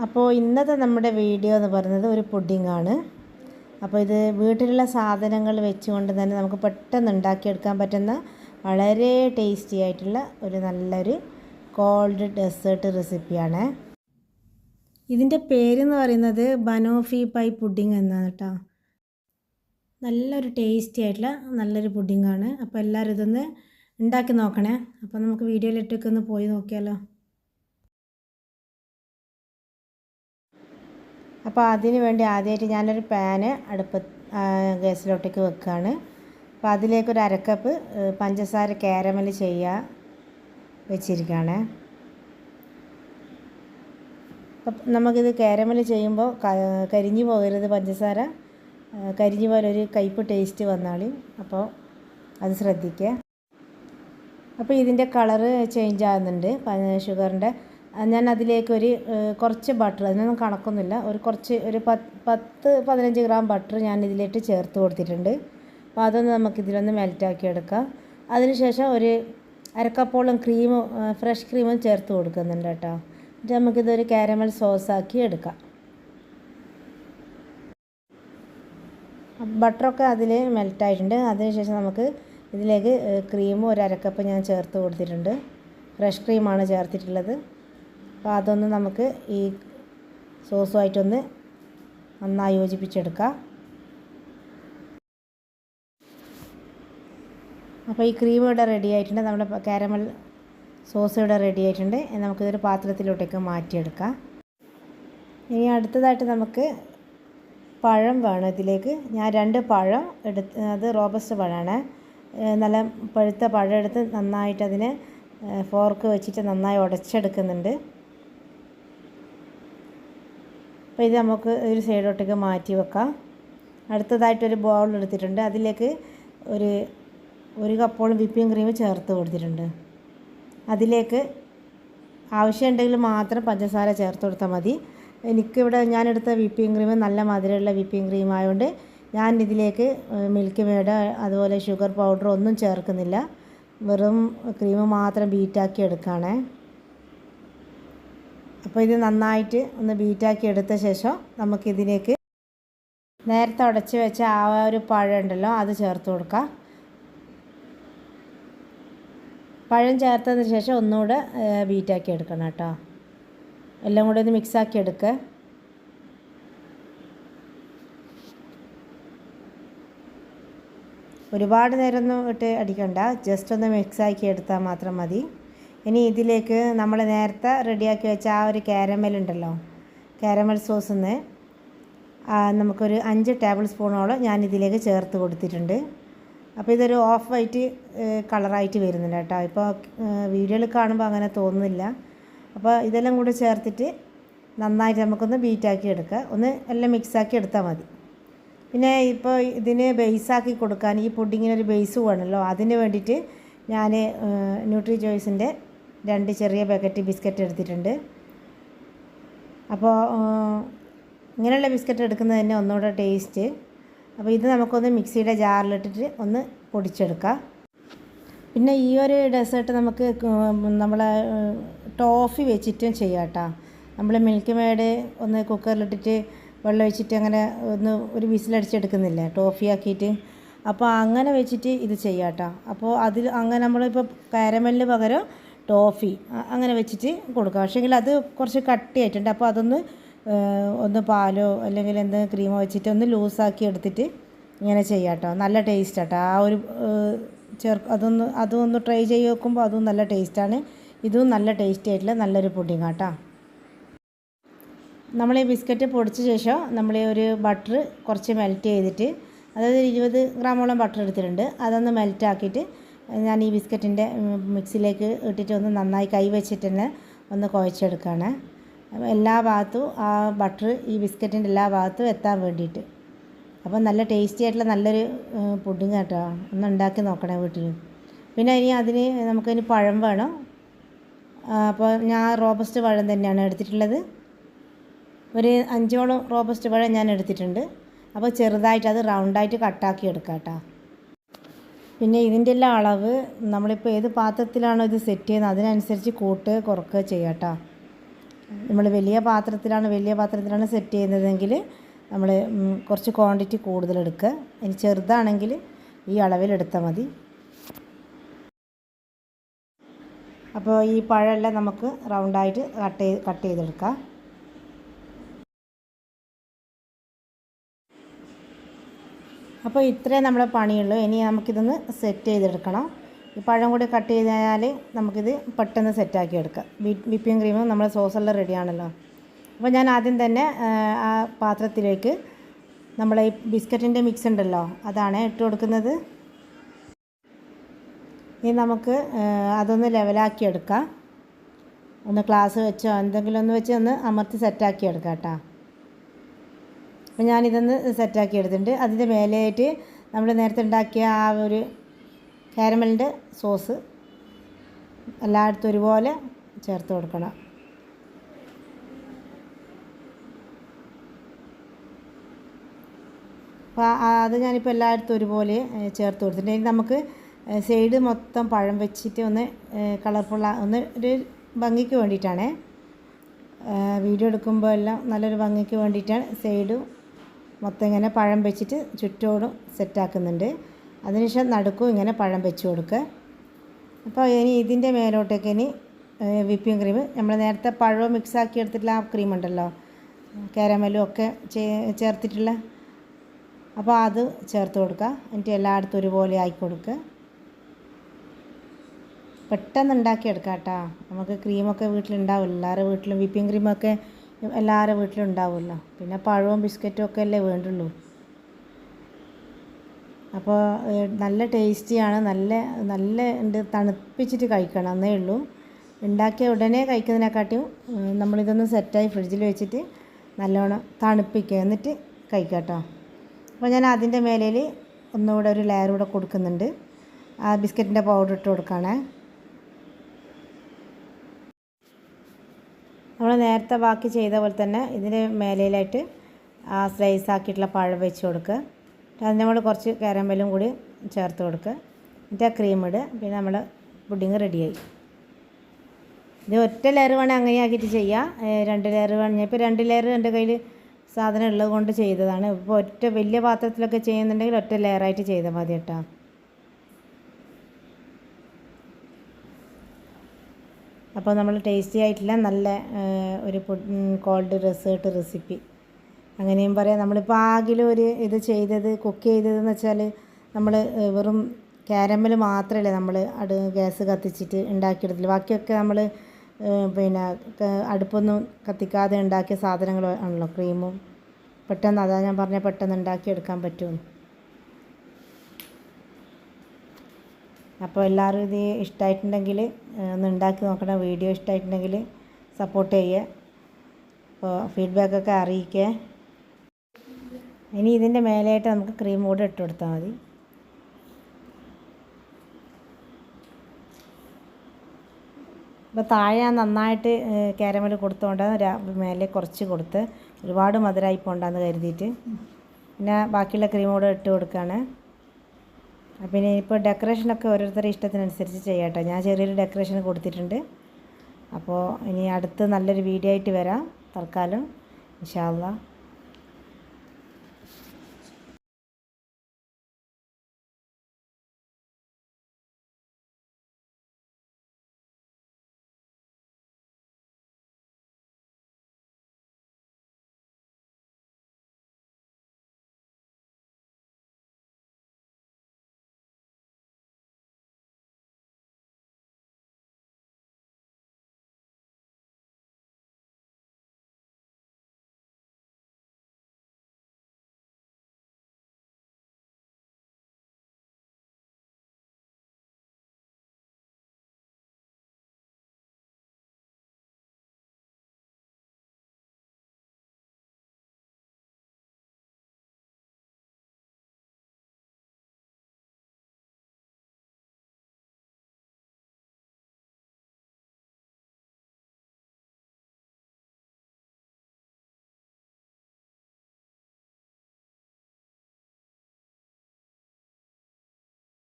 അപ്പോൾ ഇന്നത്തെ നമ്മുടെ വീഡിയോ എന്ന് പറയുന്നത് ഒരു പുഡിങ്ങാണ്. അപ്പോൾ ഇത് വീട്ടിലുള്ള സാധനങ്ങൾ വെച്ചുകൊണ്ട് തന്നെ നമുക്ക് പെട്ടെന്ന് ഉണ്ടാക്കിയെടുക്കാൻ പറ്റുന്ന വളരെ ടേസ്റ്റി ആയിട്ടുള്ള ഒരു നല്ലൊരു കോൾഡ് ഡെസേർട്ട് റെസിപ്പിയാണ്. ഇതിൻ്റെ പേരെന്ന് പറയുന്നത് ബനോഫി പൈ പുഡിംഗ് എന്നാണ് കേട്ടോ. നല്ലൊരു ടേസ്റ്റി ആയിട്ടുള്ള നല്ലൊരു പുഡിങ്ങാണ്. അപ്പോൾ എല്ലാവരും ഇതൊന്ന് ഉണ്ടാക്കി നോക്കണേ. അപ്പോൾ നമുക്ക് വീഡിയോയിലിട്ടൊക്കെ ഒന്ന് പോയി നോക്കിയാലോ. അപ്പോൾ അതിന് വേണ്ടി ആദ്യമായിട്ട് ഞാനൊരു പാന് ഗ്യാസിലോട്ടേക്ക് വെക്കുകയാണ്. അപ്പോൾ അതിലേക്കൊരു അരക്കപ്പ് പഞ്ചസാര കാരമൽ ചെയ്യാൻ വെച്ചിരിക്കുകയാണ്. അപ്പം നമുക്കിത് കാരമൽ ചെയ്യുമ്പോൾ കരിഞ്ഞു പോകരുത്. പഞ്ചസാര കരിഞ്ഞു പോലൊരു കയ്പ്പ് ടേസ്റ്റ് വന്നാളി. അപ്പോൾ അത് ശ്രദ്ധിക്കുക. അപ്പോൾ ഇതിൻ്റെ കളറ് ചേഞ്ച് ആകുന്നുണ്ട് ഷുഗറിൻ്റെ. ഞാൻ അതിലേക്കൊരു കുറച്ച് ബട്ടർ, അതിനൊന്നും കണക്കൊന്നുമില്ല, ഒരു 10-15 ഗ്രാം ബട്ടർ ഞാൻ ഇതിലേക്ക് ചേർത്ത് കൊടുത്തിട്ടുണ്ട്. അപ്പോൾ അതൊന്ന് നമുക്കിതിലൊന്ന് മെൽറ്റാക്കി എടുക്കാം. അതിനുശേഷം ഒരു അരക്കപ്പോളം ഫ്രഷ് ക്രീമും ചേർത്ത് കൊടുക്കുന്നുണ്ട് കേട്ടോ. എന്നിട്ട് നമുക്കിതൊരു കാരമൽ സോസാക്കി എടുക്കാം. ബട്ടറൊക്കെ അതിൽ മെൽറ്റായിട്ടുണ്ട്. അതിനുശേഷം നമുക്ക് ഇതിലേക്ക് ക്രീമും ഒരു അരക്കപ്പ് ഞാൻ ചേർത്ത് കൊടുത്തിട്ടുണ്ട്. ഫ്രഷ് ക്രീമാണ് ചേർത്തിട്ടുള്ളത്. അപ്പോൾ അതൊന്ന് നമുക്ക് ഈ സോസുമായിട്ടൊന്ന് നന്നായി യോജിപ്പിച്ചെടുക്കാം. അപ്പോൾ ഈ ക്രീം ഇവിടെ റെഡി ആയിട്ടുണ്ട്. നമ്മുടെ കാരമൽ സോസ് ഇവിടെ റെഡി ആയിട്ടുണ്ട്. നമുക്കിതൊരു പാത്രത്തിലോട്ടേക്ക് മാറ്റിയെടുക്കാം. ഇനി അടുത്തതായിട്ട് നമുക്ക് പഴം വേണം ഇതിലേക്ക്. ഞാൻ 2 പഴം എടുത്ത്, അത് റോബസ്റ്റ് പഴമാണ്. നല്ല പഴുത്ത പഴം എടുത്ത് നന്നായിട്ട് അതിനെ ഫോർക്ക് വെച്ചിട്ട് നന്നായി ഉടച്ചെടുക്കുന്നുണ്ട്. അപ്പോൾ ഇത് നമുക്ക് ഒരു സൈഡോട്ടേക്ക് മാറ്റി വെക്കാം. അടുത്തതായിട്ടൊരു ബൗൾ എടുത്തിട്ടുണ്ട്. അതിലേക്ക് ഒരു കപ്പോളം വിപ്പിംഗ് ക്രീം ചേർത്ത് കൊടുത്തിട്ടുണ്ട്. അതിലേക്ക് ആവശ്യമുണ്ടെങ്കിൽ മാത്രം പഞ്ചസാര ചേർത്ത് കൊടുത്താൽ മതി. എനിക്കിവിടെ ഞാനെടുത്ത വിപ്പിംഗ് ക്രീം നല്ല മധുരമുള്ള വിപ്പിംഗ് ക്രീം ആയതുകൊണ്ട് ഞാൻ ഇതിലേക്ക് മിൽക്ക് മെയ്ഡ് അതുപോലെ ഷുഗർ പൗഡർ ഒന്നും ചേർക്കുന്നില്ല. വെറും ക്രീം മാത്രം ബീറ്റാക്കി എടുക്കുകയാണേ. അപ്പോൾ ഇത് നന്നായിട്ട് ഒന്ന് ബീറ്റാക്കി എടുത്ത ശേഷം നമുക്കിതിലേക്ക് നേരത്തെ ഉടച്ച് വെച്ച ആ ഒരു പഴം ഉണ്ടല്ലോ അത് ചേർത്ത് കൊടുക്കാം. പഴം ചേർത്തതിന് ശേഷം ഒന്നുകൂടെ ബീറ്റാക്കി എടുക്കണം കേട്ടോ. എല്ലാം കൂടെ ഒന്ന് മിക്സാക്കി എടുക്കുക. ഒരുപാട് നേരമൊന്നും ഇട്ട് അടിക്കണ്ട, ജസ്റ്റ് ഒന്ന് മിക്സാക്കി എടുത്താൽ മാത്രം മതി. ഇനി ഇതിലേക്ക് നമ്മൾ നേരത്തെ റെഡിയാക്കി വെച്ച ആ ഒരു കാരമൽ ഉണ്ടല്ലോ, കാരമൽ സോസിന്ന് നമുക്കൊരു 5 ടേബിൾ സ്പൂണോളം ഞാൻ ഇതിലേക്ക് ചേർത്ത് കൊടുത്തിട്ടുണ്ട്. അപ്പോൾ ഇതൊരു ഓഫ് വൈറ്റ് കളറായിട്ട് വരുന്നുണ്ട് കേട്ടോ. ഇപ്പോൾ വീഡിയോയിൽ കാണുമ്പോൾ അങ്ങനെ തോന്നുന്നില്ല. അപ്പോൾ ഇതെല്ലാം കൂടി ചേർത്തിട്ട് നന്നായിട്ട് നമുക്കൊന്ന് ബീറ്റാക്കി എടുക്കുക. ഒന്ന് എല്ലാം മിക്സാക്കി എടുത്താൽ മതി. പിന്നെ ഇപ്പോൾ ഇതിന് ബേസാക്കി കൊടുക്കാൻ ഈ പുഡിങ്ങിനൊരു ബേസ് വേണമല്ലോ, അതിന് വേണ്ടിയിട്ട് ഞാൻ ന്യൂട്രി ചോയ്സിൻ്റെ 2 ചെറിയ പാക്കറ്റ് ബിസ്ക്കറ്റ് എടുത്തിട്ടുണ്ട്. അപ്പോൾ ഇങ്ങനെയുള്ള ബിസ്ക്കറ്റ് എടുക്കുന്നത് തന്നെ ഒന്നുകൂടെ ടേസ്റ്റ്. അപ്പോൾ ഇത് നമുക്കൊന്ന് മിക്സിയുടെ ജാറിലിട്ടിട്ട് ഒന്ന് പൊടിച്ചെടുക്കാം. പിന്നെ ഈ ഒരു ഡെസേർട്ട് നമുക്ക് നമ്മളെ ടോഫി വെച്ചിട്ടും ചെയ്യാം കേട്ടോ. നമ്മൾ മിൽക്ക് മെയ്ഡ് ഒന്ന് കുക്കറിലിട്ടിട്ട് വെള്ളം ഒഴിച്ചിട്ട് അങ്ങനെ ഒരു വിസിലടിച്ചെടുക്കുന്നില്ലേ ടോഫി ആക്കിയിട്ട്, അപ്പോൾ അങ്ങനെ വെച്ചിട്ട് ഇത് ചെയ്യാം കേട്ടോ. അപ്പോൾ അതിൽ അങ്ങനെ നമ്മളിപ്പോൾ കാരമലിന് പകരം ടോഫി അങ്ങനെ വെച്ചിട്ട് കൊടുക്കാം. പക്ഷേങ്കിൽ അത് കുറച്ച് കട്ടിയായിട്ടുണ്ട്. അപ്പോൾ ഒന്ന് പാലോ അല്ലെങ്കിൽ എന്തെങ്കിലും ക്രീമോ വെച്ചിട്ട് ഒന്ന് ലൂസാക്കി എടുത്തിട്ട് ഇങ്ങനെ ചെയ്യാം കേട്ടോ. നല്ല ടേസ്റ്റ് കേട്ടോ. ആ ഒരു അതൊന്ന് ട്രൈ ചെയ്ത് നോക്കുമ്പോൾ അതും നല്ല ടേസ്റ്റാണ്. ഇതും നല്ല ടേസ്റ്റി ആയിട്ടുള്ള നല്ലൊരു പുഡിംഗ് കേട്ടോ. നമ്മൾ ഈ ബിസ്ക്കറ്റ് പൊടിച്ച ശേഷം നമ്മൾ ഒരു ബട്ടർ കുറച്ച് മെൽറ്റ് ചെയ്തിട്ട്, അതായത് 20 ഗ്രാമോളം ബട്ടർ എടുത്തിട്ടുണ്ട്, അതൊന്ന് മെൽറ്റാക്കിയിട്ട് ഞാൻ ഈ ബിസ്ക്കറ്റിൻ്റെ മിക്സിയിലേക്ക് ഇട്ടിട്ട് ഒന്ന് നന്നായി കൈ വെച്ചിട്ട് തന്നെ ഒന്ന് കുഴച്ചെടുക്കുകയാണ്. എല്ലാ ഭാഗത്തും ആ ബട്ടർ ഈ ബിസ്ക്കറ്റിൻ്റെ എല്ലാ ഭാഗത്തും എത്താൻ വേണ്ടിയിട്ട്. അപ്പോൾ നല്ല ടേസ്റ്റി ആയിട്ടുള്ള നല്ലൊരു പുഡിങ് കേട്ടോ. ഒന്ന് ഉണ്ടാക്കി നോക്കണേ വീട്ടിൽ. പിന്നെ ഇനി നമുക്കിനി പഴം വേണം. അപ്പോൾ ഞാൻ റോബസ്റ്റ് പഴം തന്നെയാണ് എടുത്തിട്ടുള്ളത്. ഒരു 5ഓളം റോബസ്റ്റ് പഴം ഞാൻ എടുത്തിട്ടുണ്ട്. അപ്പോൾ ചെറുതായിട്ട് അത് റൗണ്ടായിട്ട് കട്ടാക്കി എടുക്കാം കേട്ടോ. പിന്നെ ഇതിൻ്റെ എല്ലാം അളവ് നമ്മളിപ്പോൾ ഏത് പാത്രത്തിലാണോ ഇത് സെറ്റ് ചെയ്യുന്നത് അതിനനുസരിച്ച് കൂട്ട് കുറക്കുക ചെയ്യാം കേട്ടോ. നമ്മൾ വലിയ പാത്രത്തിലാണ് സെറ്റ് ചെയ്യുന്നതെങ്കിൽ നമ്മൾ കുറച്ച് ക്വാണ്ടിറ്റി കൂടുതലെടുക്കുക. ഇനി ചെറുതാണെങ്കിൽ ഈ അളവിലെടുത്താൽ മതി. അപ്പോൾ ഈ പഴമെല്ലാം നമുക്ക് റൗണ്ടായിട്ട് കട്ട് ചെയ്തെടുക്കാം. അപ്പോൾ ഇത്രേ നമ്മളെ പണിയുള്ളൂ. ഇനി നമുക്കിതൊന്ന് സെറ്റ് ചെയ്തെടുക്കണം. ഈ പഴം കൂടി കട്ട് ചെയ്താൽ നമുക്കിത് പെട്ടെന്ന് സെറ്റാക്കി എടുക്കാം. വിപ്പിംഗ് ക്രീമും നമ്മുടെ സോസെല്ലാം റെഡിയാണല്ലോ. അപ്പോൾ ഞാൻ ആദ്യം തന്നെ ആ പാത്രത്തിലേക്ക് നമ്മളെ ഈ ബിസ്ക്കറ്റിൻ്റെ മിക്സ് ഉണ്ടല്ലോ അതാണ് ഇട്ട് കൊടുക്കുന്നത്. ഇനി നമുക്ക് അതൊന്ന് ലെവലാക്കി എടുക്കാം. ഒന്ന് ഗ്ലാസ് വെച്ചോ എന്തെങ്കിലും ഒന്ന് വെച്ച് ഒന്ന് അമർത്തി സെറ്റാക്കി എടുക്കാം കേട്ടോ. അപ്പോൾ ഞാനിതൊന്ന് സെറ്റാക്കി എടുത്തിട്ടുണ്ട്. അതിൻ്റെ മേലെയായിട്ട് നമ്മൾ നേരത്തെ ഉണ്ടാക്കിയ ആ ഒരു കാരമലിൻ്റെ സോസ് എല്ലായിടത്തും ഒരുപോലെ ചേർത്ത് കൊടുക്കണം. അപ്പോൾ അത് ഞാനിപ്പോൾ എല്ലായിടത്തും ഒരുപോലെ ചേർത്ത് കൊടുത്തിട്ടുണ്ട്. ഇനി നമുക്ക് സൈഡ് മൊത്തം പഴം വെച്ചിട്ട് ഒന്ന് കളർഫുൾ ഒന്ന് ഒരു ഭംഗിക്ക് വേണ്ടിയിട്ടാണ് വീഡിയോ എടുക്കുമ്പോൾ എല്ലാം നല്ലൊരു ഭംഗിക്ക് വേണ്ടിയിട്ടാണ് സൈഡ് മൊത്തം ഇങ്ങനെ പഴം വെച്ചിട്ട് ചുറ്റോടും സെറ്റാക്കുന്നുണ്ട്. അതിനുശേഷം നടുക്കും ഇങ്ങനെ പഴം വെച്ച് കൊടുക്കുക. അപ്പോൾ ഇനി ഇതിൻ്റെ മേലോട്ടേക്ക് ഇനി വിപ്പിംഗ് ക്രീം നമ്മൾ നേരത്തെ പഴവും മിക്സാക്കി എടുത്തിട്ടുള്ള ആ ക്രീം ഉണ്ടല്ലോ കാരമലും ഒക്കെ ചേർത്തിട്ടുള്ള, അപ്പോൾ അത് ചേർത്ത് കൊടുക്കുക. എന്നിട്ട് എല്ലായിടത്തും ഒരുപോലെ ആക്കി കൊടുക്കുക. പെട്ടെന്ന് ഉണ്ടാക്കിയെടുക്കാം കേട്ടോ. നമുക്ക് ക്രീമൊക്കെ വീട്ടിലുണ്ടാവില്ല, എല്ലാവരുടെ വീട്ടിലും വിപ്പിംഗ് ക്രീമൊക്കെ എല്ലാവരുടെ വീട്ടിലും ഉണ്ടാവുമല്ലോ. പിന്നെ പഴവും ബിസ്ക്കറ്റും ഒക്കെ അല്ലേ വേണ്ടുള്ളൂ. അപ്പോൾ നല്ല ടേസ്റ്റിയാണ്. നല്ല ഉണ്ട്, തണുപ്പിച്ചിട്ട് കഴിക്കണം എന്നേ ഉള്ളൂ. ഉണ്ടാക്കിയ ഉടനെ കഴിക്കുന്നതിനെക്കാട്ടിയും നമ്മളിതൊന്ന് സെറ്റായി ഫ്രിഡ്ജിൽ വെച്ചിട്ട് നല്ലോണം തണുപ്പിക്കുക എന്നിട്ട് കഴിക്കാം കേട്ടോ. അപ്പോൾ ഞാൻ അതിൻ്റെ മേലേൽ ഒന്നുകൂടെ ഒരു ലെയർ കൂടെ കൊടുക്കുന്നുണ്ട്. ആ ബിസ്ക്കറ്റിൻ്റെ പൗഡർ ഇട്ട് കൊടുക്കുകയാണ്. നമ്മൾ നേരത്തെ ബാക്കി ചെയ്ത പോലെ തന്നെ ഇതിൻ്റെ മേലയിലായിട്ട് ആ സ്ലൈസ് ആക്കിയിട്ടുള്ള പഴം വെച്ച് കൊടുക്കുക. അതിന് നമ്മൾ കുറച്ച് കാരമലും കൂടി ചേർത്ത് കൊടുക്കുക. എന്നിട്ട് ആ ക്രീം ഇടുക. പിന്നെ നമ്മൾ പുഡിങ് റെഡിയായി. ഇത് ഒറ്റ ലെയർ വേണേൽ അങ്ങനെ ആക്കിയിട്ട് ചെയ്യാം. 2 ലെയർ വേണം. ഇപ്പോൾ 2 ലെയർ എൻ്റെ കയ്യിൽ സാധനം ഉള്ളത് കൊണ്ട് ചെയ്തതാണ്. ഇപ്പോൾ ഒറ്റ വലിയ പാത്രത്തിലൊക്കെ ചെയ്യുന്നുണ്ടെങ്കിൽ ഒറ്റ ലെയറായിട്ട് ചെയ്താൽ മതി കേട്ടോ. അപ്പോൾ നമ്മൾ ടേസ്റ്റി ആയിട്ടുള്ള നല്ല ഒരു കോൾഡ് ഡെസേർട്ട് റെസിപ്പി അങ്ങനെയും പറയാം. നമ്മളിപ്പോൾ ആകിലും ഒരു ഇത് ചെയ്തത് കുക്ക് ചെയ്തതെന്ന് വെച്ചാൽ നമ്മൾ വെറും കാരമൽ മാത്രമല്ലേ നമ്മൾ ഗ്യാസ് കത്തിച്ചിട്ട് ഉണ്ടാക്കിയെടുത്തില്ല. ബാക്കിയൊക്കെ നമ്മൾ പിന്നെ അടുപ്പൊന്നും കത്തിക്കാതെ ഉണ്ടാക്കിയ സാധനങ്ങൾ ആണല്ലോ. ക്രീമും പെട്ടെന്ന് അതാ ഞാൻ പറഞ്ഞ പെട്ടെന്ന് ഉണ്ടാക്കിയെടുക്കാൻ പറ്റും. അപ്പോൾ എല്ലാവരും ഇത് ഇഷ്ടമായിട്ടുണ്ടെങ്കിൽ ഒന്ന് ഉണ്ടാക്കി നോക്കണം. വീഡിയോ ഇഷ്ടമായിട്ടുണ്ടെങ്കിൽ സപ്പോർട്ട് ചെയ്യുക. അപ്പോൾ ഫീഡ്ബാക്കൊക്കെ അറിയിക്കുക. ഇനി ഇതിൻ്റെ മേലെയായിട്ട് നമുക്ക് ക്രീം കൂടെ ഇട്ട് കൊടുത്താൽ മതി. അപ്പോൾ താഴെ നന്നായിട്ട് കാരമൽ കൊടുത്തുകൊണ്ടാണ് മേലെ കുറച്ച് കൊടുത്ത് ഒരുപാട് മധുരമായി പോകണ്ടെന്ന് കരുതിയിട്ട് പിന്നെ ബാക്കിയുള്ള ക്രീം കൂടെ ഇട്ട് കൊടുക്കുകയാണ്. പിന്നെ ഇപ്പോൾ ഡെക്കറേഷനൊക്കെ ഓരോരുത്തരുടെ ഇഷ്ടത്തിനനുസരിച്ച് ചെയ്യാം കേട്ടോ. ഞാൻ ചെറിയൊരു ഡെക്കറേഷൻ കൊടുത്തിട്ടുണ്ട്. അപ്പോൾ ഇനി അടുത്ത് നല്ലൊരു വീഡിയോ ആയിട്ട് വരാം. തൽക്കാലം ഇൻഷാ അല്ലാഹ്.